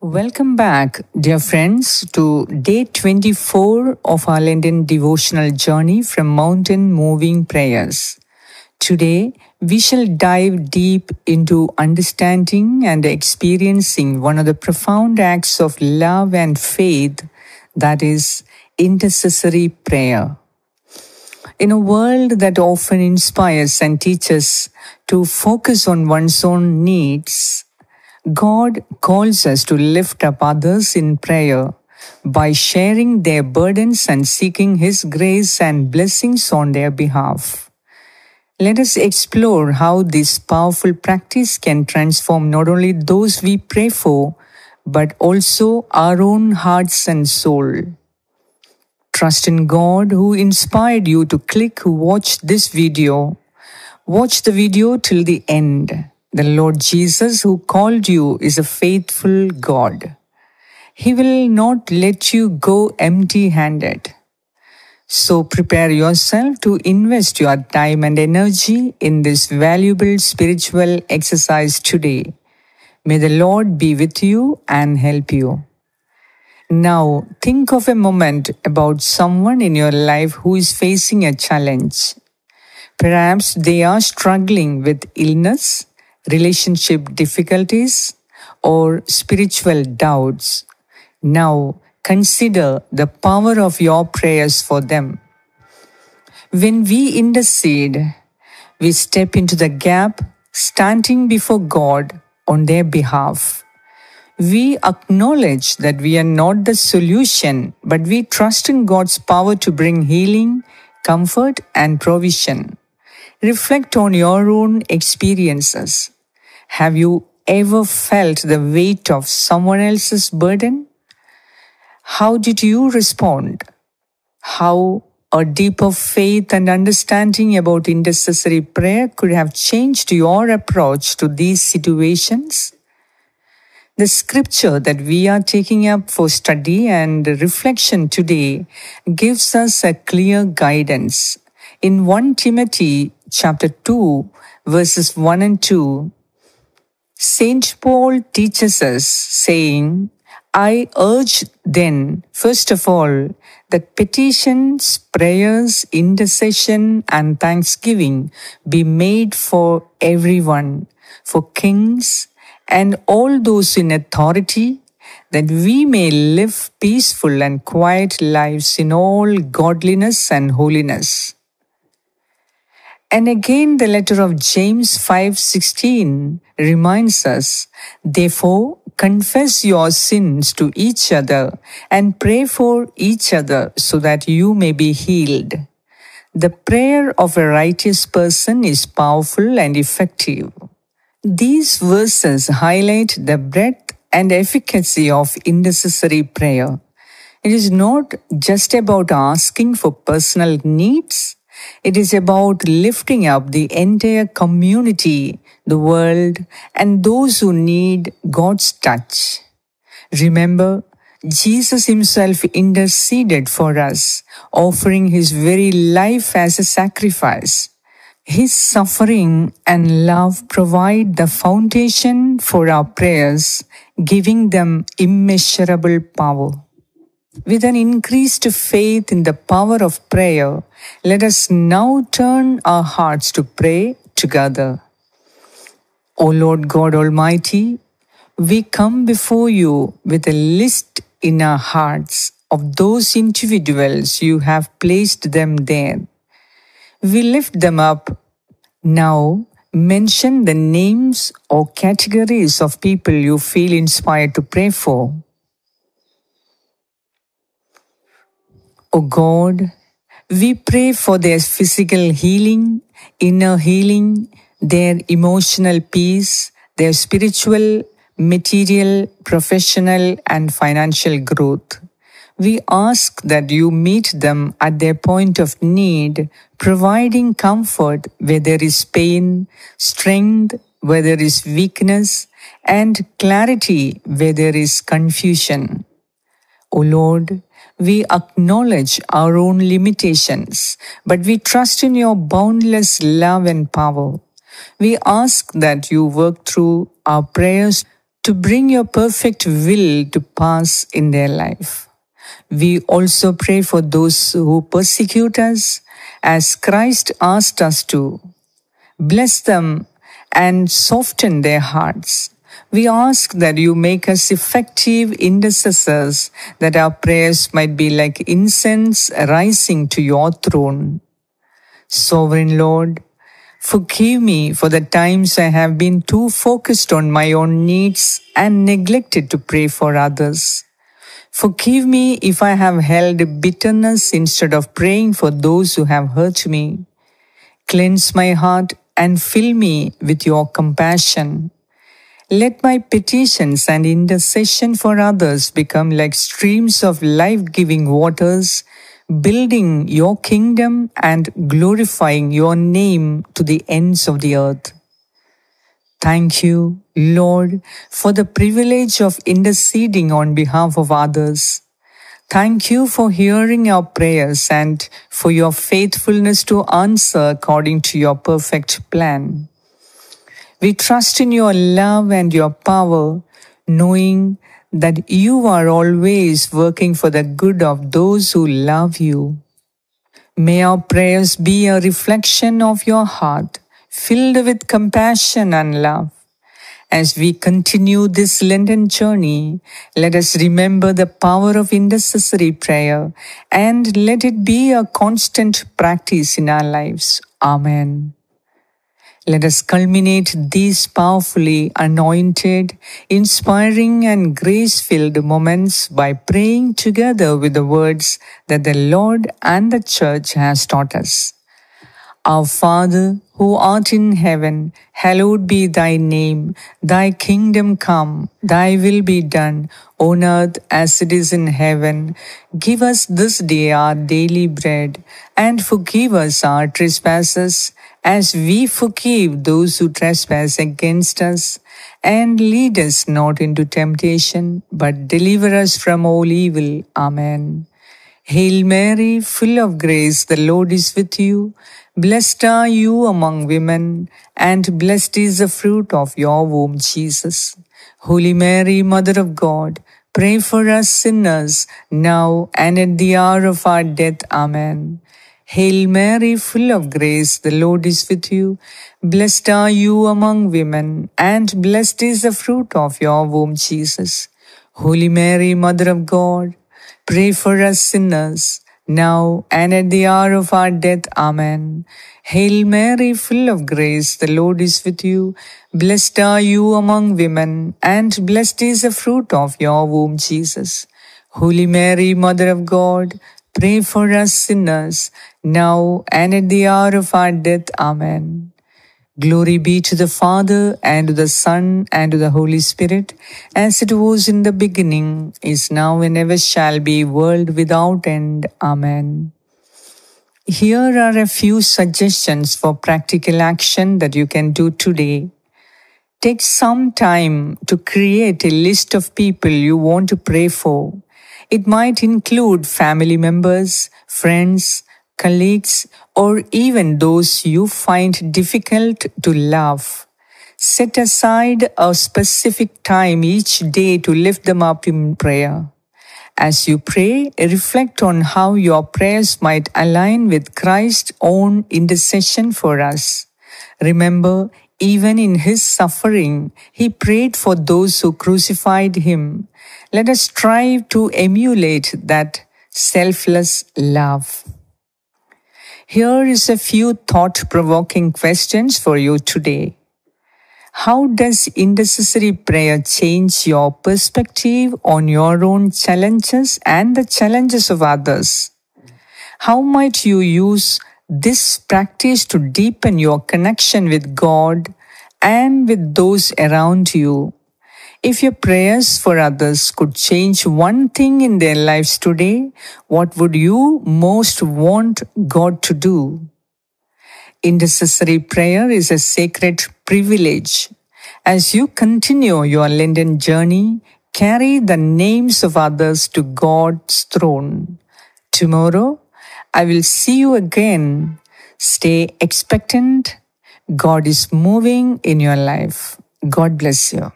Welcome back, dear friends, to day 24 of our Lenten devotional journey from Mountain Moving Prayers. Today, we shall dive deep into understanding and experiencing one of the profound acts of love and faith, that is, intercessory prayer. In a world that often inspires and teaches to focus on one's own needs, God calls us to lift up others in prayer by sharing their burdens and seeking His grace and blessings on their behalf. Let us explore how this powerful practice can transform not only those we pray for, but also our own hearts and soul. Trust in God who inspired you to watch this video. Watch the video till the end. The Lord Jesus who called you is a faithful God. He will not let you go empty-handed. So prepare yourself to invest your time and energy in this valuable spiritual exercise today. May the Lord be with you and help you. Now, think of a moment about someone in your life who is facing a challenge. Perhaps they are struggling with illness, relationship difficulties, or spiritual doubts. Now, consider the power of your prayers for them. When we intercede, we step into the gap, standing before God on their behalf. We acknowledge that we are not the solution, but we trust in God's power to bring healing, comfort, and provision. Reflect on your own experiences. Have you ever felt the weight of someone else's burden? How did you respond? How a deeper faith and understanding about intercessory prayer could have changed your approach to these situations? The scripture that we are taking up for study and reflection today gives us a clear guidance. In 1 Timothy chapter 2, verses 1 and 2, Saint Paul teaches us, saying, I urge then, first of all, that petitions, prayers, intercession, and thanksgiving be made for everyone, for kings, and all those in authority, that we may live peaceful and quiet lives in all godliness and holiness. And again, the letter of James 5:16 reminds us, therefore, confess your sins to each other and pray for each other so that you may be healed. The prayer of a righteous person is powerful and effective. These verses highlight the breadth and efficacy of intercessory prayer. It is not just about asking for personal needs. It is about lifting up the entire community, the world, and those who need God's touch. Remember, Jesus Himself interceded for us, offering His very life as a sacrifice. His suffering and love provide the foundation for our prayers, giving them immeasurable power. With an increased faith in the power of prayer, let us now turn our hearts to pray together. O Lord God Almighty, we come before you with a list in our hearts of those individuals you have placed them there. We lift them up. Now, mention the names or categories of people you feel inspired to pray for. O God, we pray for their physical healing, inner healing, their emotional peace, their spiritual, material, professional, and financial growth. We ask that you meet them at their point of need, providing comfort where there is pain, strength where there is weakness, and clarity where there is confusion. O Lord, we acknowledge our own limitations, but we trust in your boundless love and power. We ask that you work through our prayers to bring your perfect will to pass in their life. We also pray for those who persecute us, as Christ asked us to. Bless them and soften their hearts. We ask that you make us effective intercessors, that our prayers might be like incense rising to your throne. Sovereign Lord, forgive me for the times I have been too focused on my own needs and neglected to pray for others. Forgive me if I have held bitterness instead of praying for those who have hurt me. Cleanse my heart and fill me with your compassion. Let my petitions and intercession for others become like streams of life-giving waters, building your kingdom and glorifying your name to the ends of the earth. Thank you, Lord, for the privilege of interceding on behalf of others. Thank you for hearing our prayers and for your faithfulness to answer according to your perfect plan. We trust in your love and your power, knowing that you are always working for the good of those who love you. May our prayers be a reflection of your heart, filled with compassion and love. As we continue this Lenten journey, let us remember the power of intercessory prayer and let it be a constant practice in our lives. Amen. Let us culminate these powerfully anointed, inspiring and grace-filled moments by praying together with the words that the Lord and the Church has taught us. Our Father, who art in heaven, hallowed be thy name. Thy kingdom come, thy will be done, on earth as it is in heaven. Give us this day our daily bread, and forgive us our trespasses, as we forgive those who trespass against us. And lead us not into temptation, but deliver us from all evil. Amen. Hail Mary, full of grace, the Lord is with you. Blessed are you among women, and blessed is the fruit of your womb, Jesus. Holy Mary, Mother of God, pray for us sinners, now and at the hour of our death. Amen. Hail Mary, full of grace, the Lord is with you. Blessed are you among women, and blessed is the fruit of your womb, Jesus. Holy Mary, Mother of God, pray for us sinners, now and at the hour of our death. Amen. Hail Mary, full of grace, the Lord is with you. Blessed are you among women, and blessed is the fruit of your womb, Jesus. Holy Mary, Mother of God, pray for us sinners, now and at the hour of our death. Amen. Glory be to the Father, and to the Son, and to the Holy Spirit, as it was in the beginning, is now, and ever shall be, world without end. Amen. Here are a few suggestions for practical action that you can do today. Take some time to create a list of people you want to pray for. It might include family members, friends, colleagues, or even those you find difficult to love. Set aside a specific time each day to lift them up in prayer. As you pray, reflect on how your prayers might align with Christ's own intercession for us. Remember, even in his suffering, he prayed for those who crucified him. Let us strive to emulate that selfless love. Here is a few thought-provoking questions for you today. How does intercessory prayer change your perspective on your own challenges and the challenges of others? How might you use this practice to deepen your connection with God and with those around you? If your prayers for others could change one thing in their lives today, what would you most want God to do? Intercessory prayer is a sacred privilege. As you continue your Lenten journey, carry the names of others to God's throne. Tomorrow, I will see you again. Stay expectant. God is moving in your life. God bless you.